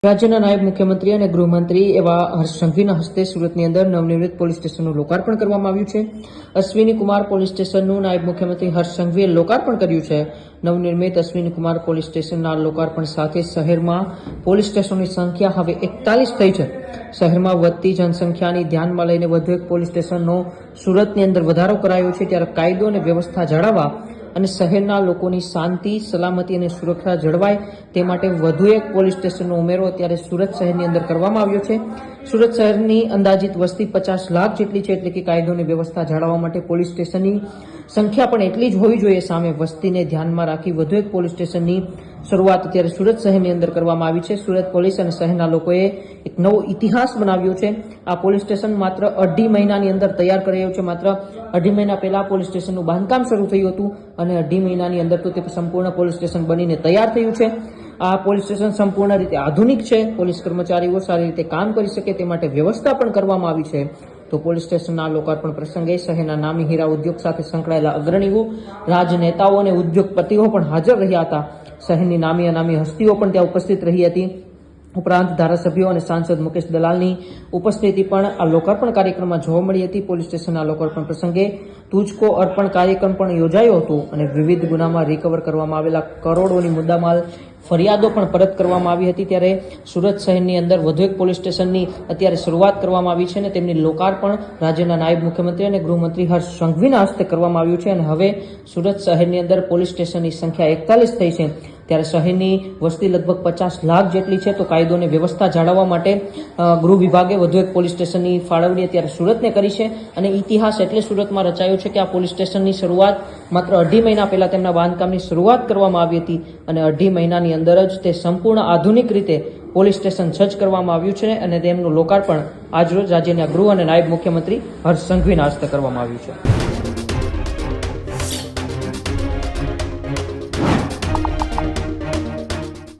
રાજ્યના નાયબ મુખ્યમંત્રી અને ગૃહમંત્રી એવા હર્ષ સંઘવીના હસ્તે સુરતની અંદર નવનિર્મિત પોલીસ સ્ટેશનનું લોકાર્પણ કરવામાં આવ્યું છે। અશ્વિની કુમાર પોલીસ સ્ટેશનનું નાયબ મુખ્યમંત્રી હર્ષ સંઘવીએ લોકાર્પણ કર્યું છે। નવનિર્મિત અશ્વિની કુમાર પોલીસ સ્ટેશનના લોકાર્પણ સાથે શહેરમાં પોલીસ સ્ટેશનની સંખ્યા હવે 41 થઈ છે। શહેરમાં વધતી જનસંખ્યાની ધ્યાનમાં લઈને વધુ એક પોલીસ સ્ટેશનનો સુરતની અંદર વધારો કરાયો છે। ત્યારે કાયદો અને વ્યવસ્થા જાળવવા અને શહેરના લોકોની શાંતિ, સલામતી અને સુરક્ષા જળવાય તે માટે વધુ એક પોલીસ સ્ટેશનનો ઉમેરો અત્યારે સુરત શહેરની અંદર કરવામાં આવ્યો છે। સુરત શહેરની અંદાજિત વસ્તી 50 લાખ જેટલી છે, એટલે કે કાયદો અને વ્યવસ્થા જાળવવા માટે પોલીસ સ્ટેશનની સંખ્યા પણ એટલી જ હોવી જોઈએ। સામે વસ્તીને ધ્યાનમાં રાખી વધુ એક પોલીસ સ્ટેશનની શરૂઆત અત્યારે સુરત શહેરની અંદર કરવામાં આવી છે। સુરત પોલીસ અને શહેરના લોકોએ એક નવો ઇતિહાસ બનાવ્યો છે। આ પોલીસ સ્ટેશન માત્ર 2.5 મહિનાની અંદર તૈયાર કરાયું છે। માત્ર 2.5 મહિના પહેલા પોલીસ સ્ટેશનનું બાંધકામ શરૂ થયું હતું અને 2.5 મહિનાની અંદર તો તે સંપૂર્ણ પોલીસ સ્ટેશન બનીને તૈયાર થયું છે। આ પોલીસ સ્ટેશન સંપૂર્ણ રીતે આધુનિક છે। પોલીસ કર્મચારીઓ સારી રીતે કામ કરી શકે તે માટે વ્યવસ્થા પણ કરવામાં આવી છે। તો પોલીસ સ્ટેશનના લોકાર્પણ પ્રસંગે શહેરના નામી હીરા ઉદ્યોગ સાથે સંકળાયેલા અગ્રણીઓ, રાજનેતાઓ અને ઉદ્યોગપતિઓ પણ હાજર રહ્યા હતા। શહેરની નામી અનામી હસ્તીઓ પણ ત્યાં ઉપસ્થિત રહી હતી। ઉપરાંત ધારાસભ્યો અને સાંસદ મુકેશ દલાલની ઉપસ્થિતિ પણ આ લોકાર્પણ કાર્યક્રમમાં જોવા મળી હતી। પોલીસ સ્ટેશનના લોકાર્પણ પ્રસંગે તુજકો અર્પણ કાર્યક્રમ પણ યોજાયો હતો અને વિવિધ ગુનામાં રિકવર કરવામાં આવેલા કરોડોની મુદ્દામાલ ફરિયાદો પણ પરત કરવામાં આવી હતી। ત્યારે સુરત શહેરની અંદર વધુ એક પોલીસ સ્ટેશનની અત્યારે શરૂઆત કરવામાં આવી છે અને તેમની લોકાર્પણ રાજ્યના નાયબ મુખ્યમંત્રી અને ગૃહમંત્રી હર્ષ સંઘવીના હસ્તે કરવામાં આવ્યું છે અને હવે સુરત શહેરની અંદર પોલીસ સ્ટેશનની સંખ્યા 41 થઈ છે। ત્યારે શહેરની વસ્તી લગભગ 50 લાખ જેટલી છે। તો કાયદો અને વ્યવસ્થા જાળવવા માટે ગૃહ વિભાગે વધુ એક પોલીસ સ્ટેશનની ફાળવણી અત્યારે સુરતને કરી છે અને ઇતિહાસ એટલે સુરતમાં રચાયો છે કે આ પોલીસ સ્ટેશનની શરૂઆત માત્ર 2.5 મહિના પહેલા તેમના બાંધકામની શરૂઆત કરવામાં આવી હતી અને 2.5 મહિનાની અંદર જ તે સંપૂર્ણ આધુનિક રીતે પોલીસ સ્ટેશન સજ્જ કરવામાં આવ્યું છે અને તેમનું લોકાર્પણ આજરોજ રાજ્યના ગૃહ અને નાયબ મુખ્યમંત્રી હર્ષ સંઘવીના હસ્તે કરવામાં આવ્યું છે।